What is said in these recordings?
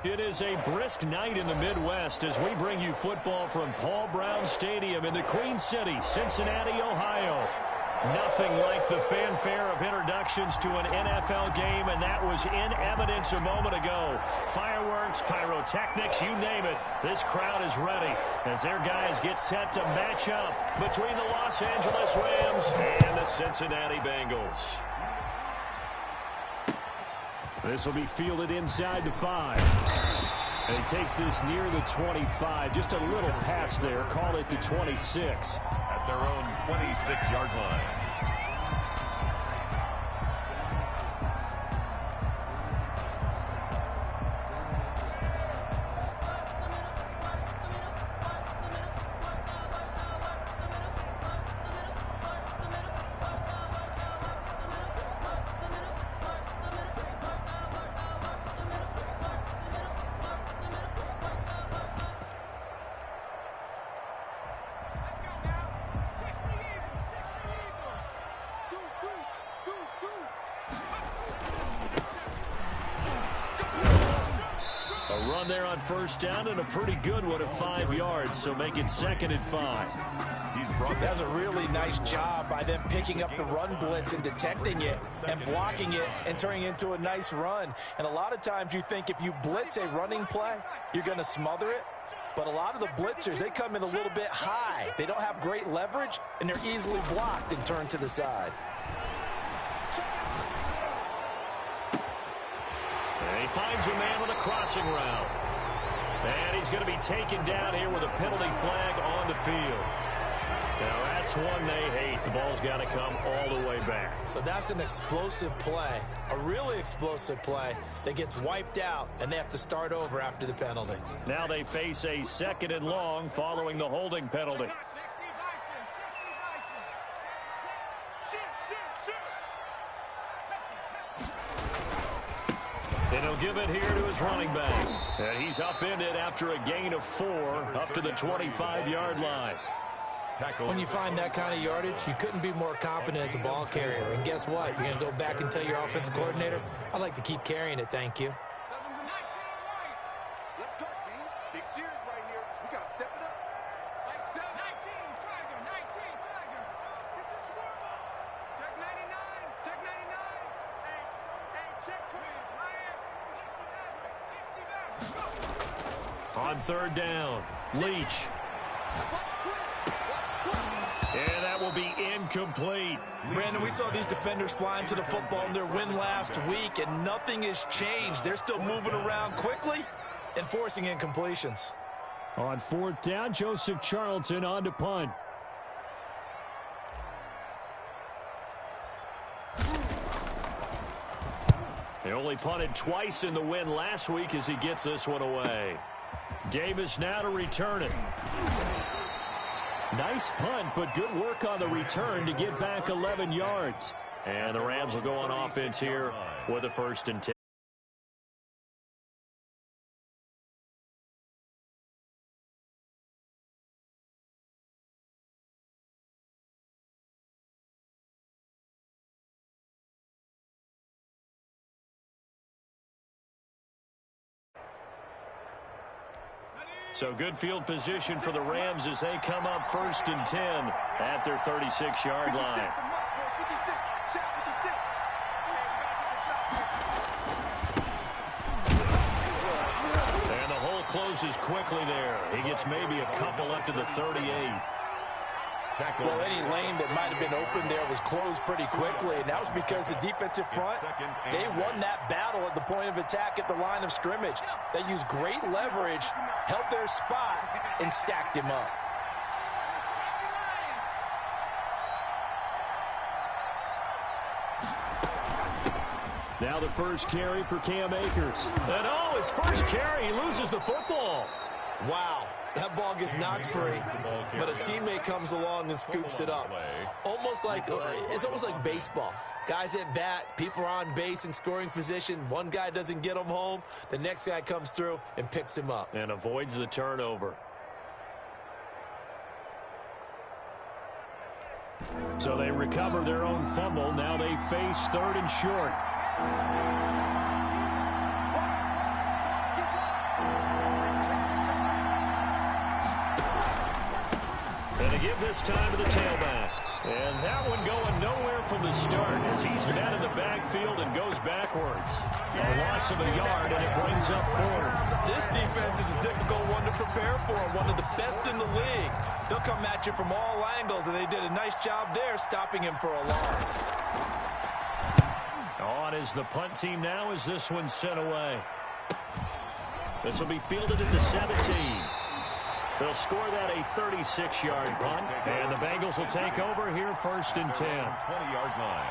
It is a brisk night in the Midwest as we bring you football from Paul Brown Stadium in the Queen City, Cincinnati, Ohio. Nothing like the fanfare of introductions to an NFL game, and that was in evidence a moment ago. Fireworks, pyrotechnics, you name it. This crowd is ready as their guys get set to match up between the Los Angeles Rams and the Cincinnati Bengals. This will be fielded inside the 5. And he takes this near the 25. Just a little pass there. Call it the 26. At their own 26-yard line. A run there on first down and a pretty good one of 5 yards, so make it 2nd and 5. That's a really nice job by them picking up the run blitz and detecting it and blocking it and turning it into a nice run. And a lot of times you think if you blitz a running play, you're going to smother it. But a lot of the blitzers, they come in a little bit high. They don't have great leverage, and they're easily blocked and turned to the side. And he finds a man on a crossing route. And he's going to be taken down here with a penalty flag on the field. Now that's one they hate. The ball's got to come all the way back. So that's an explosive play, a really explosive play that gets wiped out, and they have to start over after the penalty. Now they face a 2nd and long following the holding penalty. And he'll give it here to his running back. And he's upended after a gain of 4 up to the 25-yard line. When you find that kind of yardage, you couldn't be more confident as a ball carrier. And guess what? You're going to go back and tell your offensive coordinator, I'd like to keep carrying it, thank you. Let's go, D. Big series right here. We got to step it up. Like 7. 19, Tiger. 19, Tiger. Get this scoreboard. Check 99. Check 99. Hey, check 20. Ryan, 60 back. 60 back. Go. On 3rd down, Leach. And that will be incomplete. Brandon, we saw these defenders flying to the football in their win last week, and nothing has changed. They're still moving around quickly and forcing incompletions. On 4th down, Joseph Charlton on to punt. They only punted twice in the win last week as he gets this one away. Davis now to return it. Nice punt, but good work on the return to get back 11 yards. And the Rams will go on offense here with a 1st and 10. So good field position for the Rams as they come up 1st and 10 at their 36-yard line. And the hole closes quickly there. He gets maybe a couple up to the 38. Well, any lane that might have been open there was closed pretty quickly, and that was because the defensive front, they won that battle at the point of attack at the line of scrimmage. They used great leverage, held their spot, and stacked him up. Now the first carry for Cam Akers. And oh, his first carry, he loses the football. Wow. That ball gets knocked free, but a teammate comes along and scoops it up. It's almost like baseball. Guys at bat, people are on base in scoring position. One guy doesn't get him home. The next guy comes through and picks him up. And avoids the turnover. So they recover their own fumble. Now they face 3rd and short. And they give this time to the tailback. And that one going nowhere from the start as he's met in the backfield and goes backwards. A loss of a yard, and it brings up fourth. This defense is a difficult one to prepare for, one of the best in the league. They'll come at you from all angles, and they did a nice job there stopping him for a loss. On is the punt team now as this one's sent away. This will be fielded at the 17. They'll score that a 36-yard punt, and the Bengals will take over here first and 10. 20-yard line.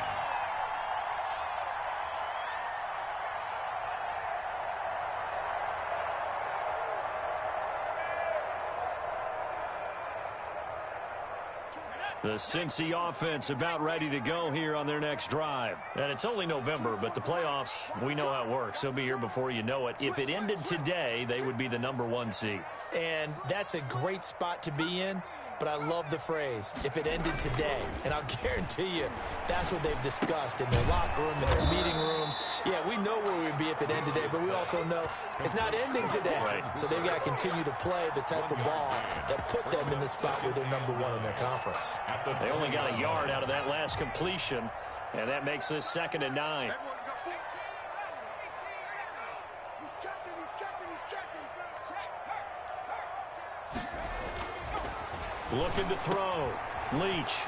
The Cincy offense about ready to go here on their next drive. And it's only November, but the playoffs, we know how it works. They'll be here before you know it. If it ended today, they would be the #1 seed. And that's a great spot to be in, but I love the phrase, if it ended today. And I'll guarantee you that's what they've discussed in their locker room, in their meeting rooms. Yeah, we know where we'd be if it ended today, but we also know it's not ending today. Right. So they've got to continue to play the type of ball that put them in the spot where they're #1 in their conference. They only got a yard out of that last completion, and that makes this 2nd and 9. Everyone's got feet. He's checking, he's checking, he's checking. Looking to throw. Leach.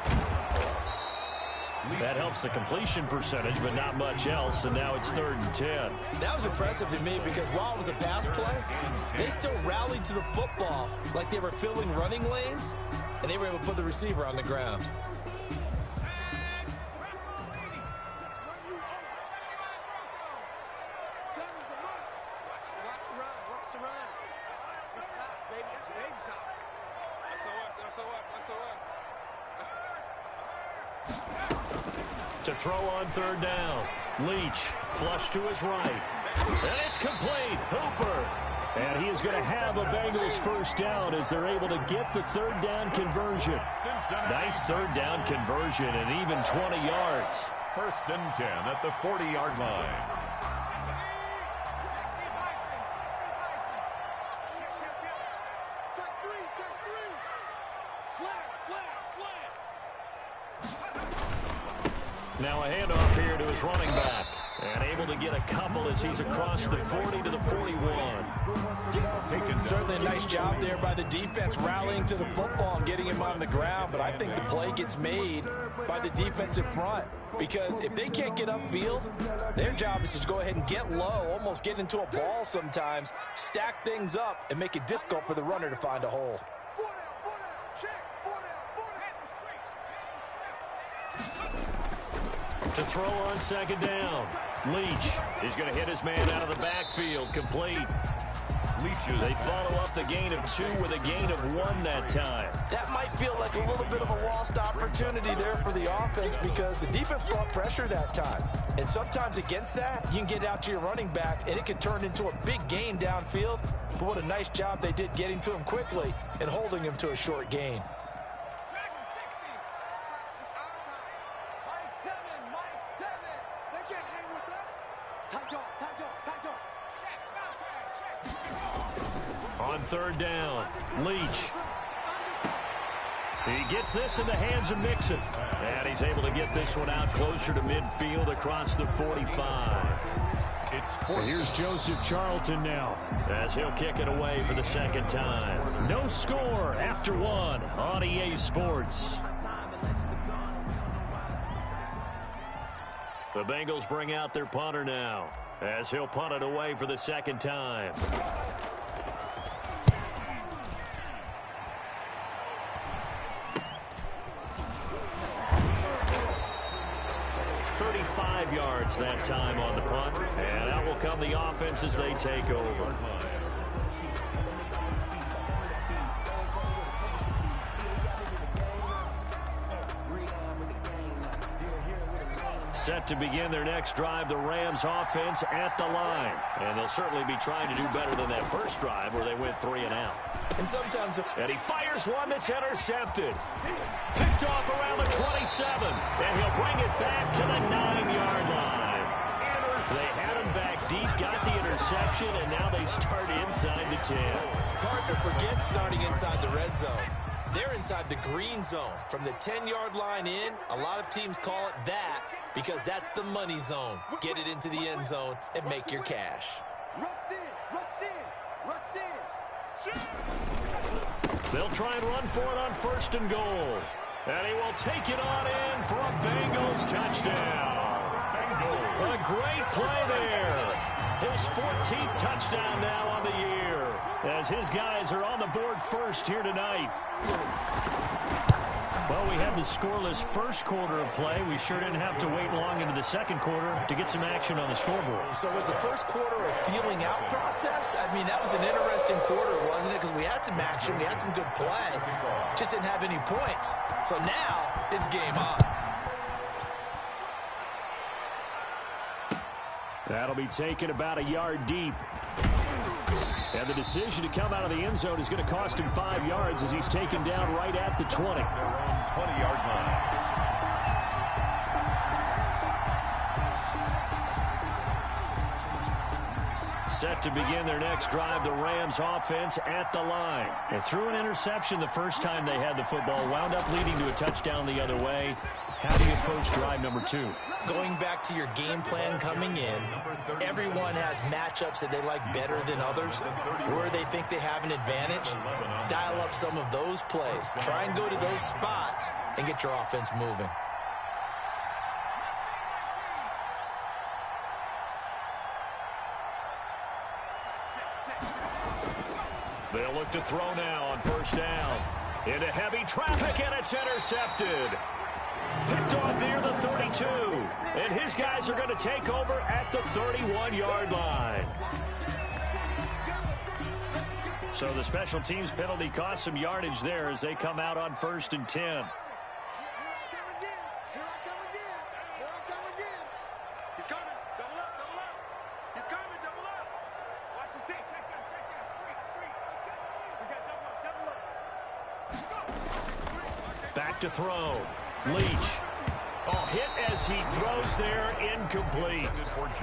That helps the completion percentage, but not much else, and now it's 3rd and 10. That was impressive to me because while it was a pass play, they still rallied to the football like they were filling running lanes, and they were able to put the receiver on the ground. To throw on 3rd down. Leach, flush to his right. And it's complete. Hooper. And he is going to have a Bengals 1st down as they're able to get the 3rd down conversion. Nice 3rd down conversion and even 20 yards. 1st and 10 at the 40-yard line. Check three. Slam. Now a handoff here to his running back. And able to get a couple as he's across the 40 to the 41. Certainly a nice job there by the defense rallying to the football and getting him on the ground, but I think the play gets made by the defensive front because if they can't get upfield, their job is to go ahead and get low, almost get into a ball sometimes, stack things up, and make it difficult for the runner to find a hole. Four down, check. Four down. To throw on 2nd down. Leach is going to hit his man out of the backfield. Complete. They follow up the gain of 2 with a gain of 1 that time. That might feel like a little bit of a lost opportunity there for the offense because the defense brought pressure that time. And sometimes against that, you can get out to your running back, and it can turn into a big gain downfield. But what a nice job they did getting to him quickly and holding him to a short gain. On 3rd down, Leach. He gets this in the hands of Mixon. And he's able to get this one out closer to midfield across the 45. Here's Joseph Charlton now as he'll kick it away for the 2nd time. No score after 1 on EA Sports. The Bengals bring out their punter now as he'll punt it away for the 2nd time. 35 yards that time on the punt. And out will come the offense as they take over. Set to begin their next drive, the Rams offense at the line. And they'll certainly be trying to do better than that first drive where they went 3 and out. And sometimes... And he fires one that's intercepted. Picked off around the 27. And he'll bring it back to the 9-yard line. They had him back deep, got the interception, and now they start inside the 10. Partner forgets starting inside the red zone. They're inside the green zone. From the 10-yard line in, a lot of teams call it that because that's the money zone. Get it into the end zone and make your cash. They'll try and run for it on 1st and goal. And he will take it on in for a Bengals touchdown. A great play there. His 14th touchdown now on the year, as his guys are on the board first here tonight. Well, we had the scoreless first quarter of play. We sure didn't have to wait long into the second quarter to get some action on the scoreboard. So was the first quarter a feeling out process? I mean, that was an interesting quarter, wasn't it? Because we had some action, we had some good play, just didn't have any points. So now it's game on. That'll be taken about a yard deep. And the decision to come out of the end zone is going to cost him 5 yards as he's taken down right at the 20. Their own 20-yard line. Set to begin their next drive, the Rams offense at the line. And threw an interception the first time they had the football, wound up leading to a touchdown the other way. How do you approach drive number 2? Going back to your game plan coming in, everyone has matchups that they like better than others, where they think they have an advantage. Dial up some of those plays. Try and go to those spots and get your offense moving. They'll look to throw now on 1st down. Into heavy traffic, and it's intercepted. Picked off near the 32. And his guys are going to take over at the 31-yard line. So the special teams penalty cost some yardage there as they come out on 1st and 10. Back to throw. Leach. Oh, hit as he throws there, incomplete.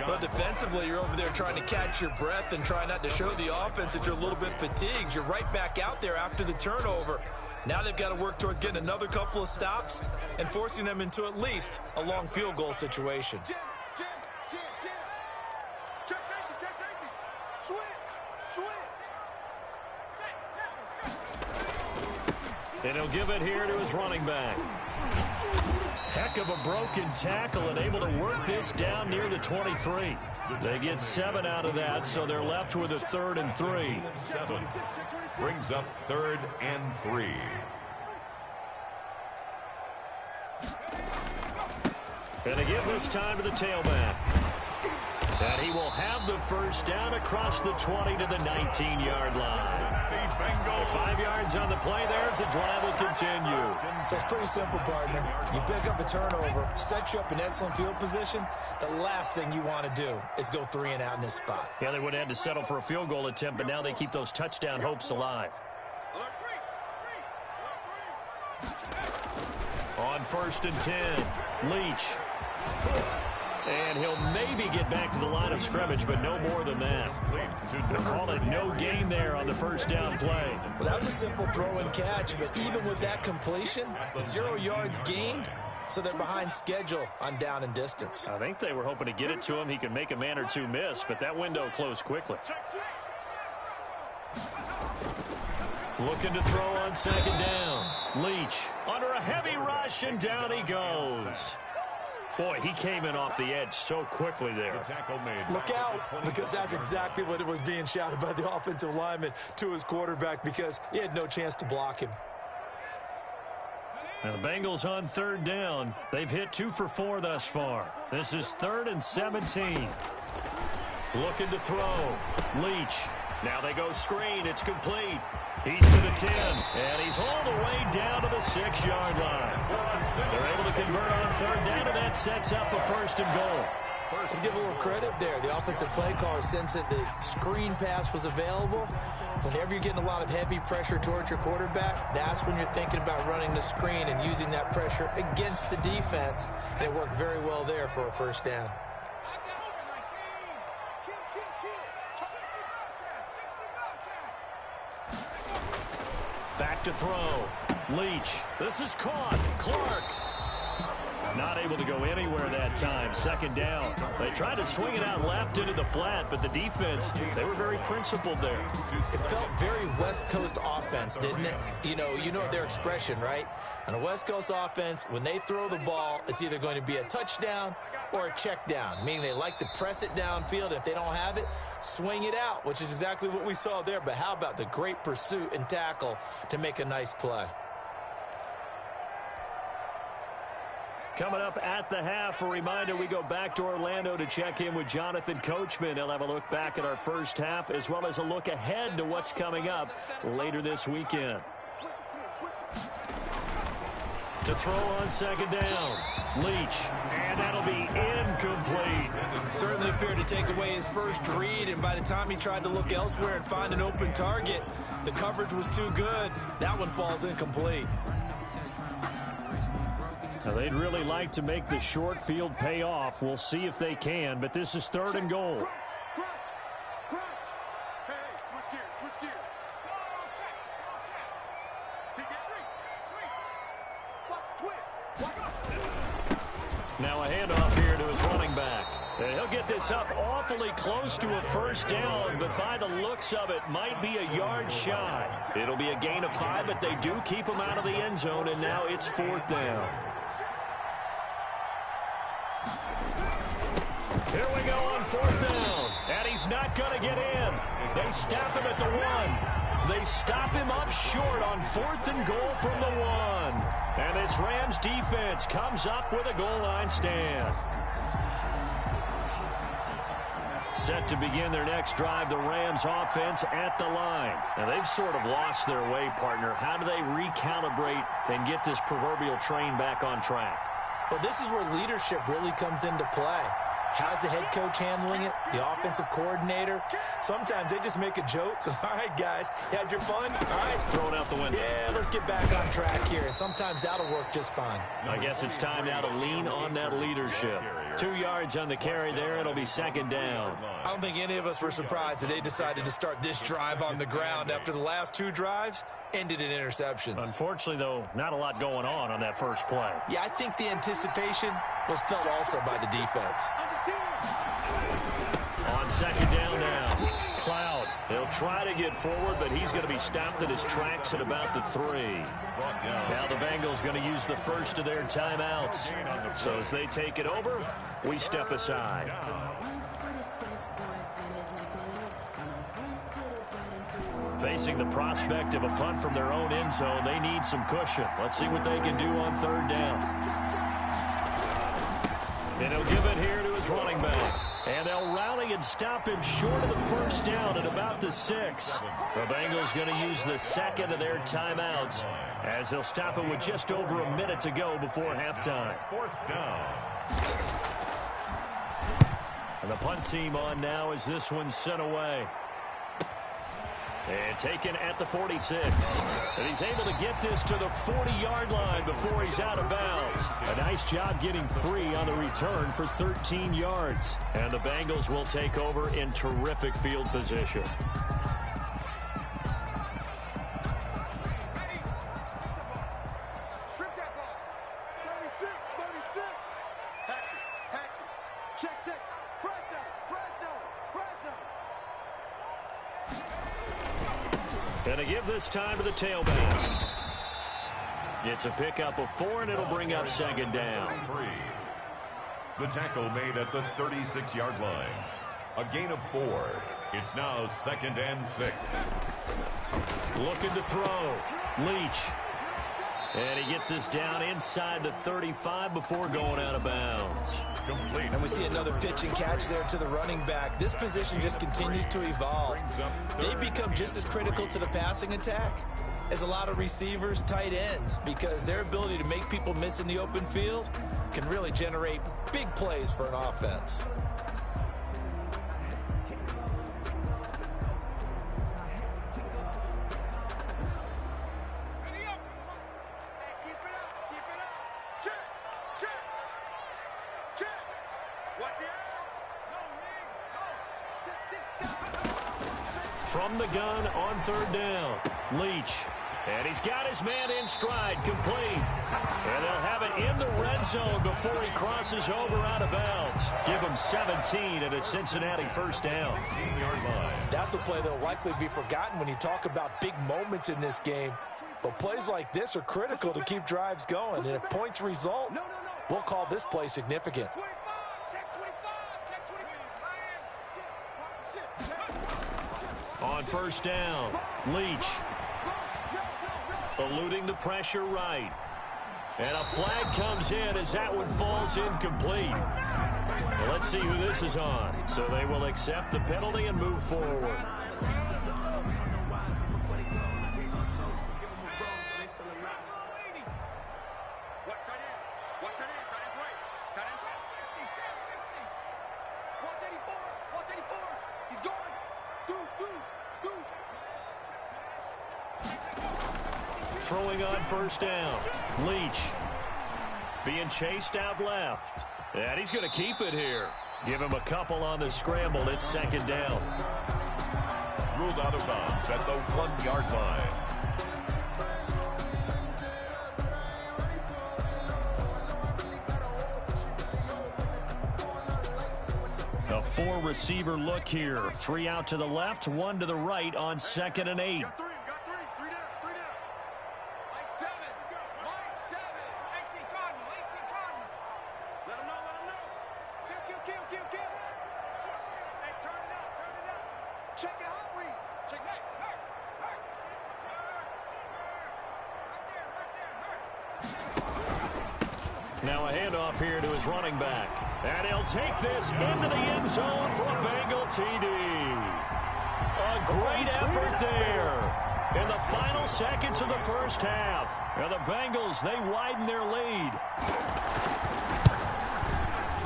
But defensively, you're over there trying to catch your breath and try not to show the offense that you're a little bit fatigued. You're right back out there after the turnover. Now they've got to work towards getting another couple of stops and forcing them into at least a long field goal situation. And he'll give it here to his running back. Heck of a broken tackle and able to work this down near the 23. They get 7 out of that, so they're left with a 3rd and 3. 7 brings up 3rd and 3. And they give this time to the tailback. And he will have the 1st down across the 20 to the 19-yard line. 5 yards on the play there as the drive will continue. So it's pretty simple, partner. You pick up a turnover, set you up in excellent field position. The last thing you want to do is go 3 and out in this spot. Yeah, they would have had to settle for a field goal attempt, but now they keep those touchdown hopes alive. On 1st and 10, Leach. And he'll maybe get back to the line of scrimmage, but no more than that. They'll call it no gain there on the 1st down play. Well, that was a simple throw and catch, but even with that completion, 0 yards gained, so they're behind schedule on down and distance. I think they were hoping to get it to him. He could make a man or two miss, but that window closed quickly. Looking to throw on 2nd down. Leach under a heavy rush, and down he goes. Boy, he came in off the edge so quickly there. Look out, because that's exactly what it was being shouted by the offensive lineman to his quarterback, because he had no chance to block him. Now the Bengals on 3rd down. They've hit 2 for 4 thus far. This is 3rd and 17. Looking to throw. Leach. Now they go screen. It's complete. He's to the 10, and he's all the way down to the 6-yard line. They're able to convert on 3rd down, and that sets up a 1st and goal. Let's give a little credit there. The offensive play caller sensed that the screen pass was available. Whenever you're getting a lot of heavy pressure towards your quarterback, that's when you're thinking about running the screen and using that pressure against the defense. And it worked very well there for a 1st down. Back to throw. Leach. This is caught. Clark. Not able to go anywhere that time. Second down. They tried to swing it out left into the flat, but the defense, they were very principled there. It felt very West Coast offense, didn't it? You know their expression, right? On a West Coast offense, when they throw the ball, it's either going to be a touchdown or a check down, meaning they like to press it downfield. If they don't have it, swing it out, which is exactly what we saw there. But how about the great pursuit and tackle to make a nice play? Coming up at the half, a reminder, we go back to Orlando to check in with Jonathan Coachman. He'll have a look back at our first half as well as a look ahead to what's coming up later this weekend. To throw on second down, Leach, and that'll be incomplete. Certainly appeared to take away his first read, and by the time he tried to look elsewhere and find an open target, the coverage was too good. That one falls incomplete. Now, they'd really like to make the short field pay off. We'll see if they can, but this is third and goal. Crunch. Hey, switch gears. Now a handoff here to his running back. And he'll get this up awfully close to a first down, but by the looks of it, might be a yard shy. It'll be a gain of 5, but they do keep him out of the end zone, and now it's fourth down. Here we go on fourth down, and he's not going to get in. They stop him at the 1. They stop him up short on fourth and goal from the 1. And this Rams defense comes up with a goal line stand. Set to begin their next drive, the Rams offense at the line. Now, they've sort of lost their way, partner. How do they recalibrate and get this proverbial train back on track? Well, this is where leadership really comes into play. How's the head coach handling it? The offensive coordinator? Sometimes they just make a joke. All right, guys, you had your fun? All right. Throw it out the window. Yeah, let's get back on track here. And sometimes that'll work just fine. I guess it's time now to lean on that leadership. 2 yards on the carry there. It'll be second down. I don't think any of us were surprised that they decided to start this drive on the ground after the last 2 drives ended in interceptions. Unfortunately, though, not a lot going on that first play. Yeah, I think the anticipation was felt also by the defense. On second down now, Cloud. He'll try to get forward, but he's going to be stopped in his tracks at about the 3. Now the Bengals going to use the first of their timeouts. So as they take it over, we step aside. Facing the prospect of a punt from their own end zone, they need some cushion. Let's see what they can do on third down. And he'll give it here to his running back. And they'll rally and stop him short of the first down at about the 6. The Bengals going to use the second of their timeouts as they'll stop it with just over a minute to go before halftime. Fourth down. And the punt team on now as this one's sent away. And taken at the 46. And he's able to get this to the 40-yard line before he's out of bounds. A nice job getting free on the return for 13 yards. And the Bengals will take over in terrific field position. Strip that ball. 36. Hatchet. Check. Fresno. And to give this time to the tailback. It's a pickup of 4, and it'll bring up second down. 3. The tackle made at the 36-yard line. A gain of 4. It's now second and 6. Looking to throw. Leach. And he gets this down inside the 35 before going out of bounds. Complete. And we see another pitch and catch there to the running back. This position just continues to evolve. They become just as critical to the passing attack as a lot of receivers, tight ends, because their ability to make people miss in the open field can really generate big plays for an offense. From the gun on third down, Leach. And he's got his man in stride, complete. And they'll have it in the red zone before he crosses over out of bounds. Give him 17 and a Cincinnati first down. 16-yard line. That's a play that will likely be forgotten when you talk about big moments in this game. But plays like this are critical to keep drives going. And if points result, we'll call this play significant. On first down, Leach. Eluding the pressure right. And a flag comes in as that one falls incomplete. Well, let's see who this is on. So they will accept the penalty and move forward. Throwing on first down. Leach being chased out left. And he's going to keep it here. Give him a couple on the scramble. It's second down. Ruled out of bounds at the 1-yard line. A 4-receiver look here. 3 out to the left, 1 to the right on 2nd and 8. Now a handoff here to his running back. And he'll take this into the end zone for a Bengal TD. A great effort there in the final seconds of the first half. And the Bengals, they widen their lead.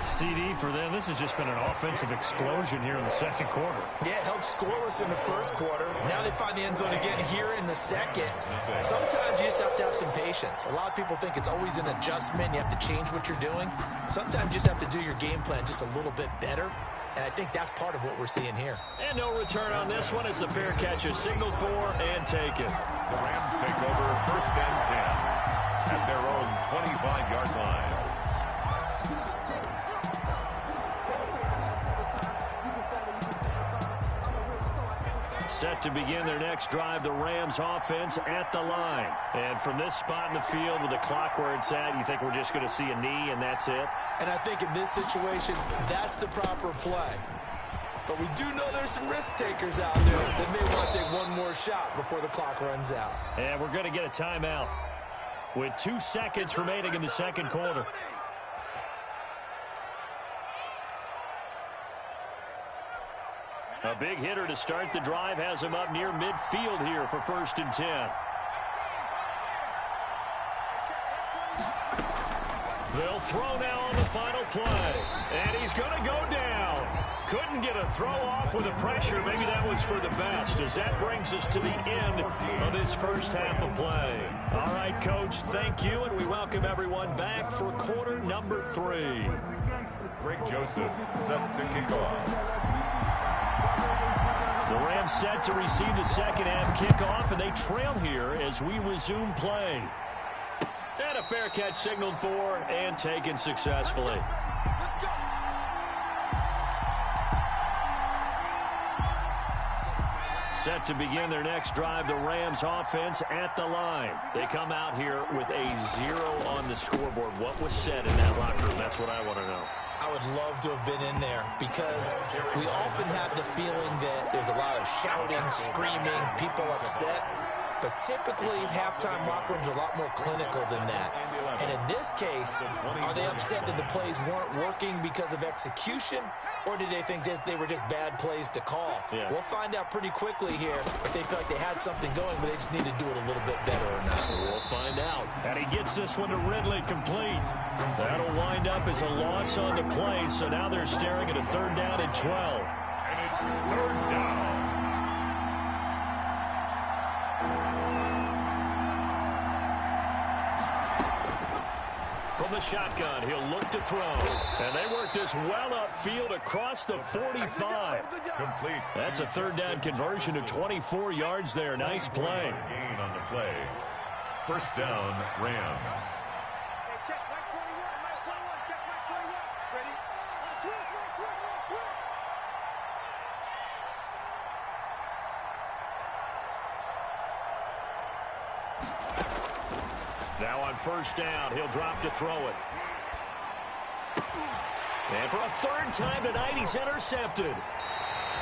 CD for them, this has just been an offensive explosion here in the second quarter. Yeah, held scoreless in the first quarter. Now they find the end zone again here in the second. Sometimes you just have to have some patience. A lot of people think it's always an adjustment. You have to change what you're doing. Sometimes you just have to do your game plan just a little bit better. And I think that's part of what we're seeing here. And no return on this one as the fair catch is signaled for and taken. The Rams take over 1st and 10 at their own 25-yard line. Set to begin their next drive, the Rams offense at the line. And from this spot in the field with the clock where it's at, you think we're just going to see a knee and that's it? And I think in this situation, that's the proper play. But we do know there's some risk takers out there that may want to take one more shot before the clock runs out. And we're going to get a timeout with 2 seconds remaining in the second quarter. A big hitter to start the drive has him up near midfield here for 1st and 10. They'll throw now on the final play. And he's going to go down. Couldn't get a throw off with the pressure. Maybe that was for the best, as that brings us to the end of this first half of play. All right, Coach, thank you, and we welcome everyone back for quarter number 3. Greg Joseph set to kick off. The Rams set to receive the second half kickoff, and they trail here as we resume play. And a fair catch signaled for and taken successfully. Set to begin their next drive, the Rams offense at the line. They come out here with a 0 on the scoreboard. What was said in that locker room? That's what I want to know. I would love to have been in there because we often have the feeling that there's a lot of shouting, screaming, people upset. But typically, halftime locker rooms are a lot more clinical than that. And in this case, are they upset that the plays weren't working because of execution? Or did they think they were just bad plays to call? Yeah. We'll find out pretty quickly here if they feel like they had something going, but they just need to do it a little bit better or not. We'll find out. And he gets this one to Ridley complete. That'll wind up as a loss on the play, so now they're staring at a 3rd down and 12. And it's 3rd down. From the shotgun. He'll look to throw. And they work this well upfield across the 45. Complete. That's a third down conversion of 24 yards there. Nice play. Gain on the play. First down, Rams. Check Mike 21, Mike 21, check Mike 21. Ready? Twist. Now on first down, he'll drop to throw it. And for a third time tonight, he's intercepted.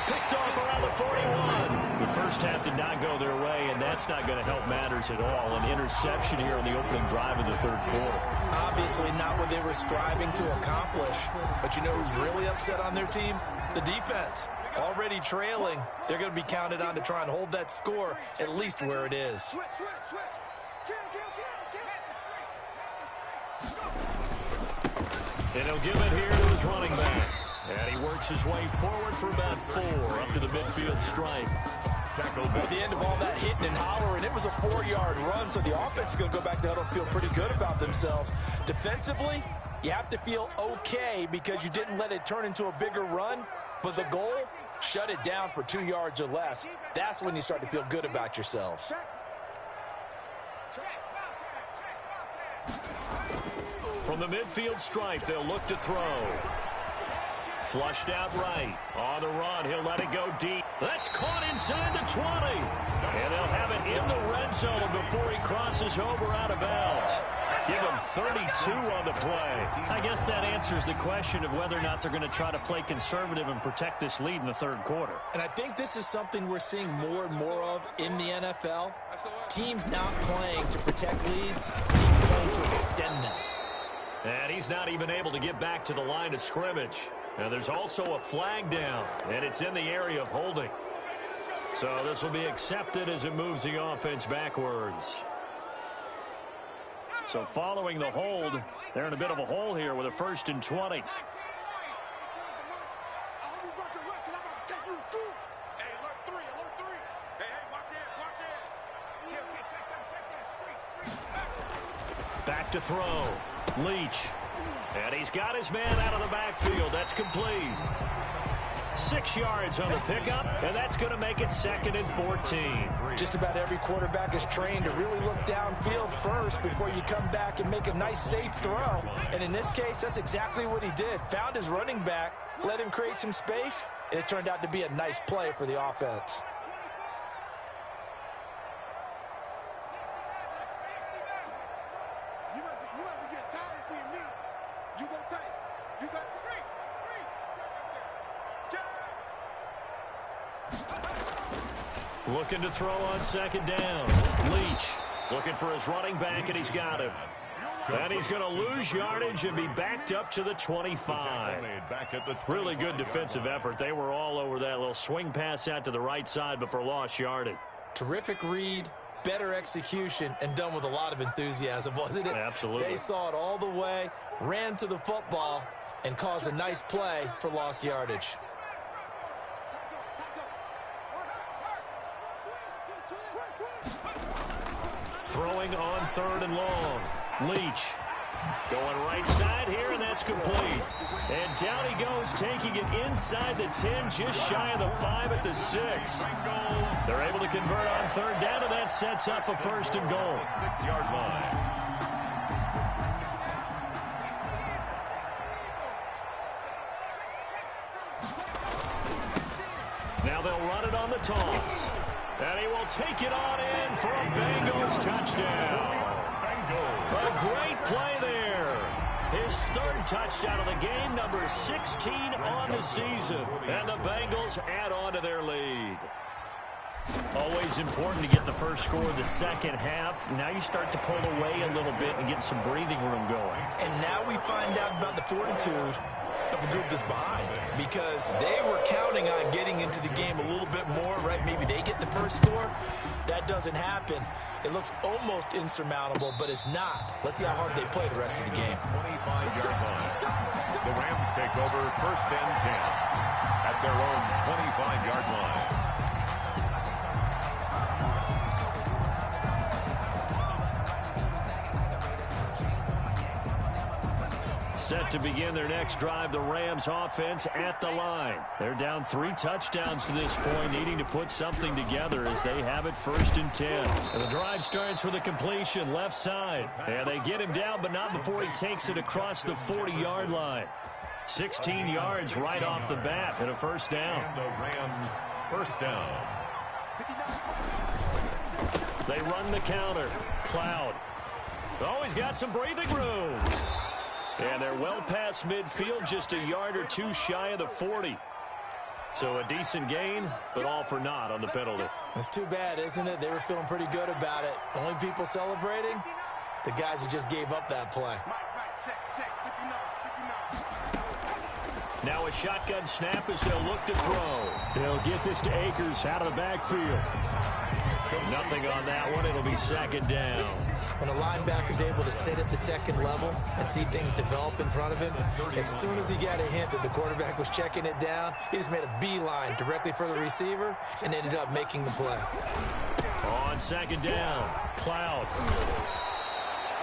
Picked off around the 41. The first half did not go their way, and that's not going to help matters at all. An interception here on the opening drive of the third quarter. Obviously not what they were striving to accomplish. But you know who's really upset on their team? The defense. Already trailing. They're going to be counted on to try and hold that score at least where it is. Switch. Kill. And he'll give it here to his running back. And he works his way forward for about 4 up to the midfield stripe. At the end of all that hitting and hollering, it was a 4-yard run, so the offense is going to go back to huddle and feel pretty good about themselves. Defensively, you have to feel okay because you didn't let it turn into a bigger run, but the goal, shut it down for 2 yards or less. That's when you start to feel good about yourselves. From the midfield stripe, they'll look to throw. Flushed out right. On the run, he'll let it go deep. That's caught inside the 20. And they'll have it in the red zone before he crosses over out of bounds. Give him 32 on the play. I guess that answers the question of whether or not they're going to try to play conservative and protect this lead in the third quarter. And I think this is something we're seeing more and more of in the NFL. Teams not playing to protect leads, teams playing to extend them. And he's not even able to get back to the line of scrimmage. Now there's also a flag down, and it's in the area of holding. So this will be accepted as it moves the offense backwards. So following the hold, they're in a bit of a hole here with a 1st and 20. Back to throw. Leach. And he's got his man out of the backfield. That's complete. 6 yards on the pickup, and that's going to make it 2nd and 14. Just about every quarterback is trained to really look downfield first before you come back and make a nice, safe throw. And in this case, that's exactly what he did. Found his running back, let him create some space, and it turned out to be a nice play for the offense. You must be getting tired of seeing me. You go tight. You got three. Looking to throw on 2nd down. Leach looking for his running back, and he's got him. And he's going to lose yardage and be backed up to the 25. Really good defensive effort. They were all over that little swing pass out to the right side before lost yardage. Terrific read, better execution, and done with a lot of enthusiasm, wasn't it? Absolutely. They saw it all the way, ran to the football, and caused a nice play for lost yardage. Throwing on 3rd and long. Leach going right side here, and that's complete. And down he goes, taking it inside the 10, just shy of the 5 at the 6. They're able to convert on 3rd down, and that sets up a 1st and goal. 6-yard line. Now they'll run it on the toss. And he will take it on in for a Bengals touchdown. A great play there. His 3rd touchdown of the game, number 16 on the season. And the Bengals add on to their lead. Always important to get the first score of the second half. Now you start to pull away a little bit and get some breathing room going. And now we find out about the fortitude of the group that's behind, because they were counting on getting into the game a little bit more, right? Maybe they get the first score. That doesn't happen. It looks almost insurmountable, but it's not. Let's see how hard they play the rest of the game. 25-yard line. The Rams take over 1st and 10 at their own 25-yard line. Set to begin their next drive, the Rams offense at the line. They're down 3 touchdowns to this point, needing to put something together as they have it 1st and 10. And the drive starts with a completion left side. And they get him down, but not before he takes it across the 40-yard line. 16 yards right off the bat and a first down. And the Rams first down. They run the counter. Cloud. Oh, he's got some breathing room. And they're well past midfield, just a yard or two shy of the 40. So a decent gain, but all for naught on the penalty. It's too bad, isn't it? They were feeling pretty good about it. Only people celebrating? The guys who just gave up that play. Now a shotgun snap as they'll look to throw. They'll get this to Akers out of the backfield. Nothing on that one. It'll be 2nd down. When a linebacker's able to sit at the 2nd level and see things develop in front of him, as soon as he got a hint that the quarterback was checking it down, he just made a beeline directly for the receiver and ended up making the play. On 2nd down, Cloud.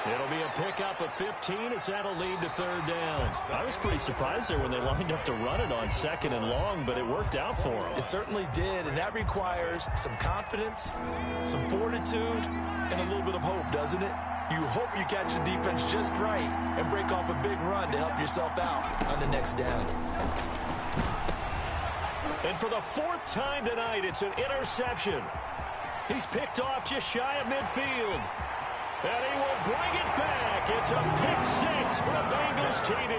It'll be a pickup of 15 as that'll lead to 3rd down. I was pretty surprised there when they lined up to run it on 2nd and long, but it worked out for them. It certainly did, and that requires some confidence, some fortitude, and a little bit of hope, doesn't it? You hope you catch the defense just right and break off a big run to help yourself out on the next down. And for the 4th time tonight, it's an interception. He's picked off just shy of midfield. And he will bring it back. It's a pick 6 for the Bengals TD.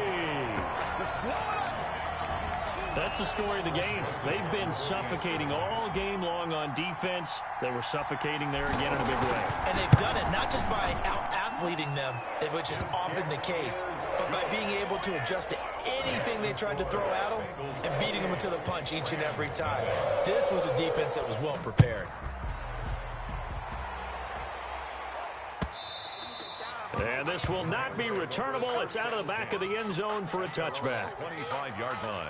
That's the story of the game. They've been suffocating all game long on defense. They were suffocating there again in a big way. And they've done it not just by out-athleting them, which is often the case, but by being able to adjust to anything they tried to throw at them and beating them to the punch each and every time. This was a defense that was well prepared. And this will not be returnable. It's out of the back of the end zone for a touchback. 25-yard line.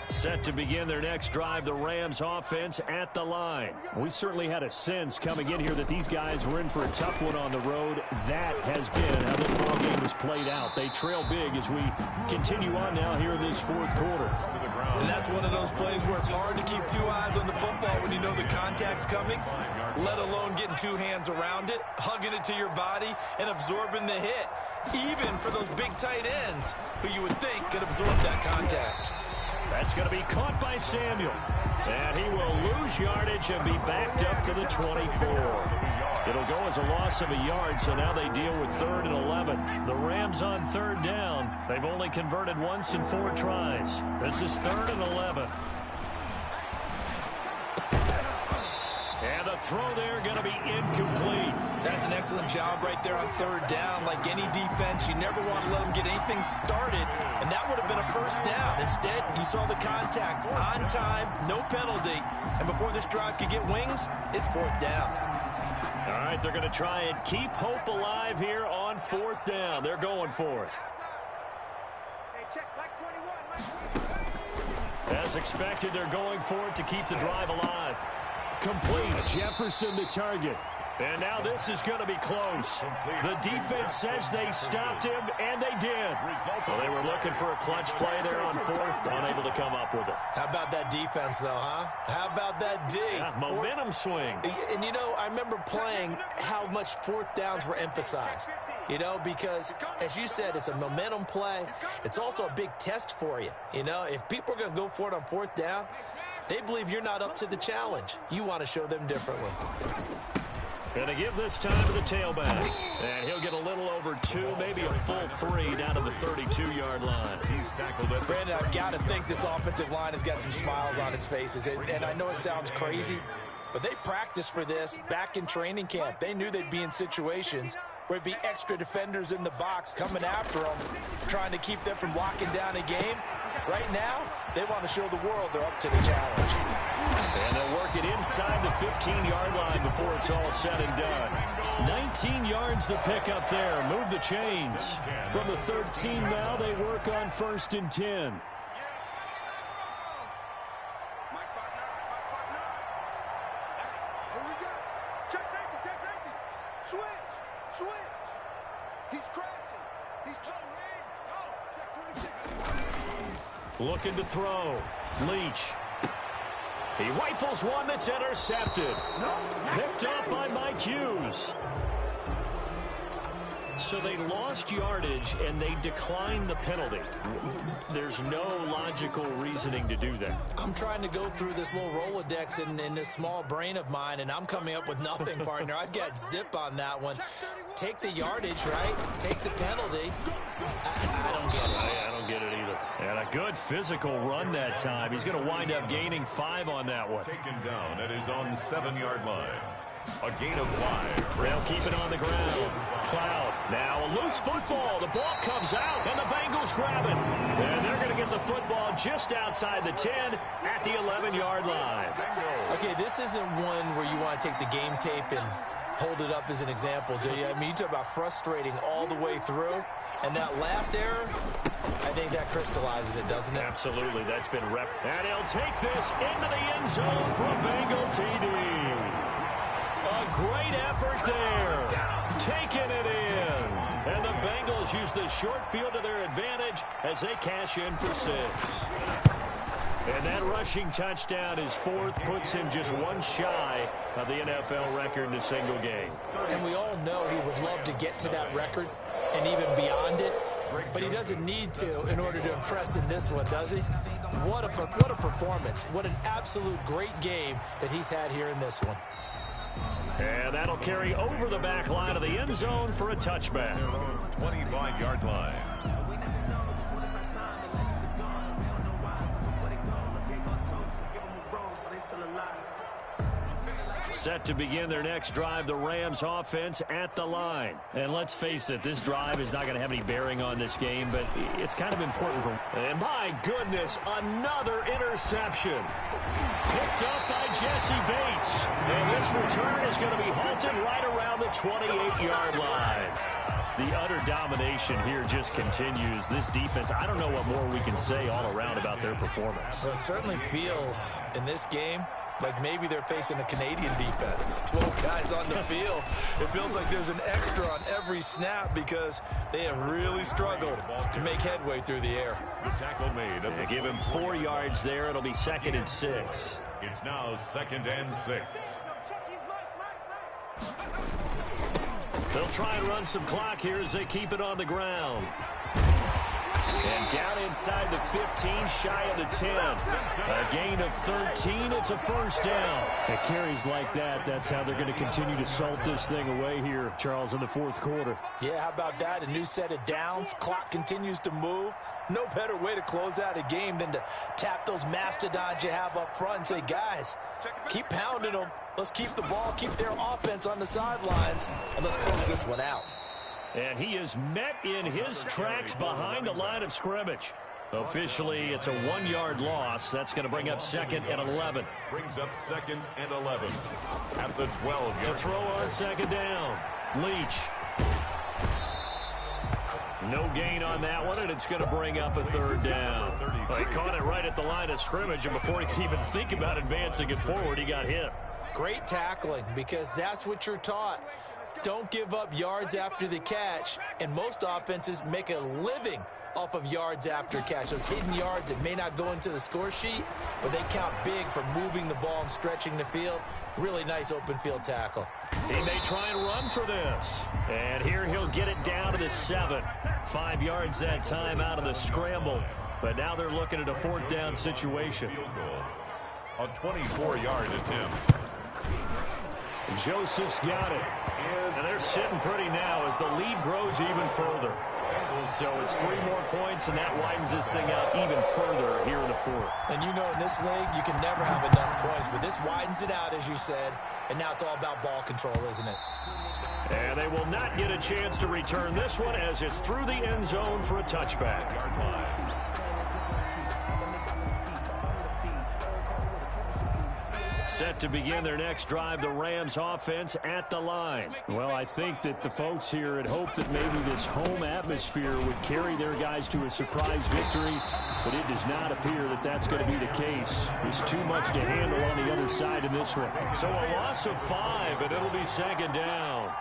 Set to begin their next drive, the Rams offense at the line. We certainly had a sense coming in here that these guys were in for a tough one on the road. That has been how this ball game has played out. They trail big as we continue on now here in this 4th quarter. And that's one of those plays where it's hard to keep 2 eyes on the football when you know the contact's coming, let alone getting 2 hands around it, hugging it to your body, and absorbing the hit, even for those big tight ends who you would think could absorb that contact. That's going to be caught by Samuel. And he will lose yardage and be backed up to the 24. It'll go as a loss of a yard, so now they deal with 3rd and 11. The Rams on 3rd down. They've only converted once in 4 tries. This is 3rd and 11. And the throw there going to be incomplete. That's an excellent job right there on 3rd down. Like any defense, you never want to let them get anything started, and that would have been a first down. Instead, you saw the contact on time, no penalty, and before this drive could get wings, it's 4th down. All right, they're going to try and keep hope alive here on 4th down. They're going for it. As expected, they're going for it to keep the drive alive. Complete. Jefferson the target. And now this is going to be close. The defense says they stopped him, and they did. Well, they were looking for a clutch play there on 4th, unable to come up with it. How about that defense, though, huh? How about that D? Yeah, momentum swing. And, you know, I remember playing how much 4th downs were emphasized. You know, because, as you said, it's a momentum play. It's also a big test for you. You know, if people are going to go for it on 4th down, they believe you're not up to the challenge. You want to show them differently. Going to give this time to the tailback. And he'll get a little over 2, maybe a full 3 down to the 32-yard line. He's tackled it. Brandon, I've got to think this offensive line has got some smiles on its faces. And I know it sounds crazy, but they practiced for this back in training camp. They knew they'd be in situations where it'd be extra defenders in the box coming after them, trying to keep them from locking down a game. Right now, they want to show the world they're up to the challenge. And they'll work it inside the 15-yard line before it's all said and done. 19 yards to pick up there. Move the chains. From the 13 now, they work on 1st and 10. Here we go. Check safety, check safety. Switch, switch. He's crashing. He's trying to read. No, check 26. Looking to throw. Leach. He rifles one that's intercepted. Picked up by Mike Hughes. So they lost yardage, and they declined the penalty. There's no logical reasoning to do that. I'm trying to go through this little Rolodex in this small brain of mine, and I'm coming up with nothing, partner. I've got zip on that one. Take the yardage, right? Take the penalty. I don't get it. I don't get it either. And a good physical run that time. He's going to wind up gaining 5 on that one. Taken down at his own 7-yard line. A gain of 5. They'll keep it on the ground. Cloud. Now a loose football. The ball comes out, and the Bengals grab it. And they're going to get the football just outside the 10 at the 11-yard line. Okay, this isn't one where you want to take the game tape and hold it up as an example, do you? I mean, you talk about frustrating all the way through. And that last error, I think that crystallizes it, doesn't it? Absolutely. That's been rep. And he'll take this into the end zone for a Bengal TD. A great effort there. Taking it in. And the Bengals use the short field to their advantage as they cash in for 6. And that rushing touchdown, his 4th, puts him just one shy of the NFL record in a single game. And we all know he would love to get to that record and even beyond it, but he doesn't need to in order to impress in this one, does he? What a performance. What an absolute great game that he's had here in this one. And that'll carry over the back line of the end zone for a touchback. 25-yard line. Set to begin their next drive, the Rams offense at the line. And let's face it, this drive is not going to have any bearing on this game, but it's kind of important for... And my goodness, another interception. Picked up by Jesse Bates. And this return is going to be halted right around the 28-yard line. The utter domination here just continues. This defense, I don't know what more we can say all around about their performance. Well, it certainly feels in this game like maybe they're facing a Canadian defense. 12 guys on the field. It feels like there's an extra on every snap because they have really struggled to make headway through the air. The tackle made. They give him 4 yards there. It'll be 2nd and 6. It's now 2nd and 6. They'll try and run some clock here as they keep it on the ground. And down inside the 15, shy of the 10. A gain of 13. It's a first down. It carries like that. That's how they're going to continue to salt this thing away here, Charles, in the 4th quarter. Yeah, how about that? A new set of downs. Clock continues to move. No better way to close out a game than to tap those mastodons you have up front and say, guys, keep pounding them. Let's keep the ball, keep their offense on the sidelines, and let's close this one out. And he is met in his tracks behind the line of scrimmage. Officially, it's a 1-yard loss. That's going to bring up 2nd and 11. Brings up 2nd and 11 at the 12-yard. To throw on 2nd down. Leach. No gain on that one, and it's going to bring up a 3rd down. He caught it right at the line of scrimmage, and before he could even think about advancing it forward, he got hit. Great tackling, because that's what you're taught. Don't give up yards after the catch, and most offenses make a living off of yards after catch. Those hidden yards that may not go into the score sheet, but they count big for moving the ball and stretching the field. Really nice open field tackle. He may try and run for this. And here he'll get it down to the 7. 5 yards that time out of the scramble. But now they're looking at a 4th down situation. A 24-yard attempt. Joseph's got it. And they're sitting pretty now as the lead grows even further. So it's 3 more points, and that widens this thing out even further here in the 4th. And you know in this league, you can never have enough points, but this widens it out, as you said, and now it's all about ball control, isn't it? And they will not get a chance to return this one as it's through the end zone for a touchback. Set to begin their next drive, the Rams offense at the line. Well, I think that the folks here had hoped that maybe this home atmosphere would carry their guys to a surprise victory, but it does not appear that that's going to be the case. There's too much to handle on the other side in this one. So a loss of 5, and it'll be second down.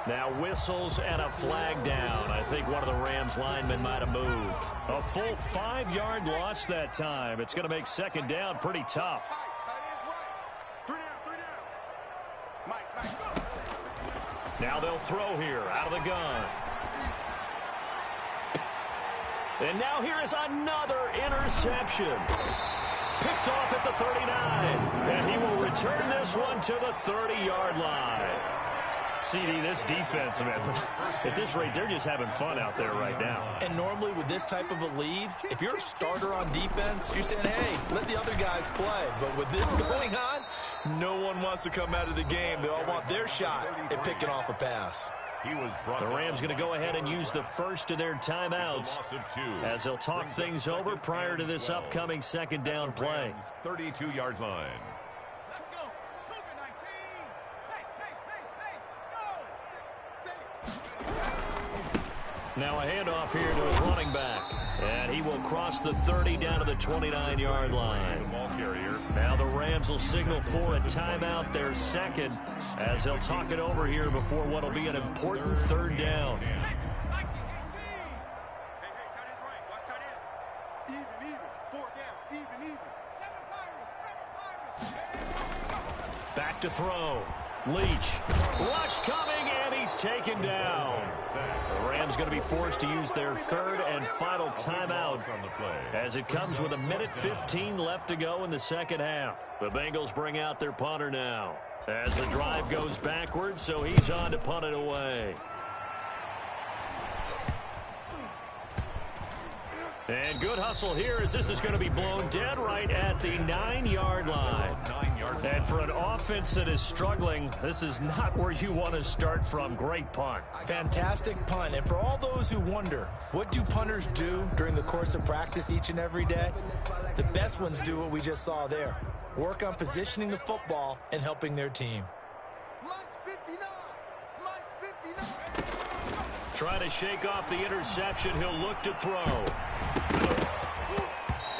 Now whistles and a flag down. I think one of the Rams linemen might have moved. A full 5-yard loss that time. It's going to make second down pretty tough. Now they'll throw here out of the gun. And now here is another interception. Picked off at the 39. And he will return this one to the 30-yard line. CD, this defense, man, at this rate, they're just having fun out there right now. And normally with this type of a lead, if you're a starter on defense, you're saying, hey, let the other guys play. But with this going on, no one wants to come out of the game. They all want their shot at picking off a pass. The Rams going to go ahead and use the first of their timeouts as they'll talk things over prior to this upcoming second down play. 32-yard line. Now a handoff here to his running back. And he will cross the 30 down to the 29-yard line. Now the Rams will signal for a timeout, their second, as they'll talk it over here before what will be an important third down. Back to throw. Leach. Rush coming, and he's taken down. The Rams going to be forced to use their third and final timeout as it comes with 1:15 left to go in the second half. The Bengals bring out their punter now as the drive goes backwards, so he's on to punt it away. And good hustle here as this is going to be blown dead right at the 9-yard line. And for an offense that is struggling, this is not where you want to start from. Great punt. Fantastic punt. And for all those who wonder, what do punters do during the course of practice each and every day? The best ones do what we just saw there. Work on positioning the football and helping their team. Trying to shake off the interception. He'll look to throw.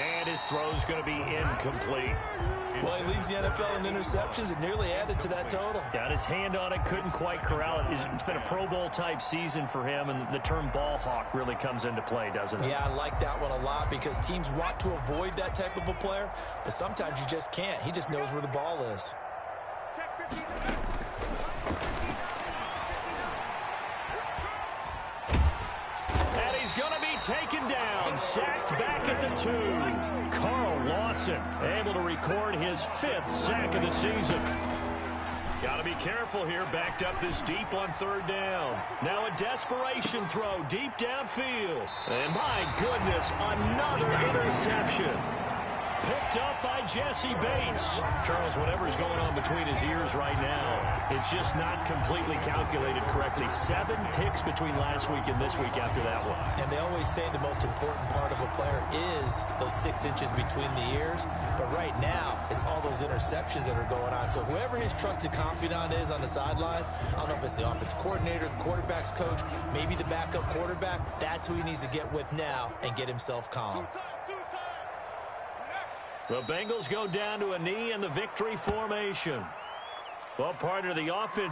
And his throw's going to be incomplete. Well, he leads the NFL in interceptions and nearly added to that total. Got his hand on it, couldn't quite corral it. It's been a Pro Bowl type season for him, and the term ball hawk really comes into play, doesn't it? Yeah, I like that one a lot because teams want to avoid that type of a player, but sometimes you just can't. He just knows where the ball is. And he's going to be taken down, sacked back at the 2. Carl Lawson able to record his 5th sack of the season. Got to be careful here, backed up this deep on third down. Now a desperation throw deep downfield. And my goodness, another interception. Picked up by Jesse Bates. Charles, whatever's going on between his ears right now, it's just not completely calculated correctly. 7 picks between last week and this week after that one. And they always say the most important part of a player is those 6 inches between the ears. But right now, it's all those interceptions that are going on. So whoever his trusted confidant is on the sidelines, I don't know if it's the offensive coordinator, the quarterback's coach, maybe the backup quarterback, that's who he needs to get with now and get himself calm. The Bengals go down to a knee in the victory formation. Well, part of the offense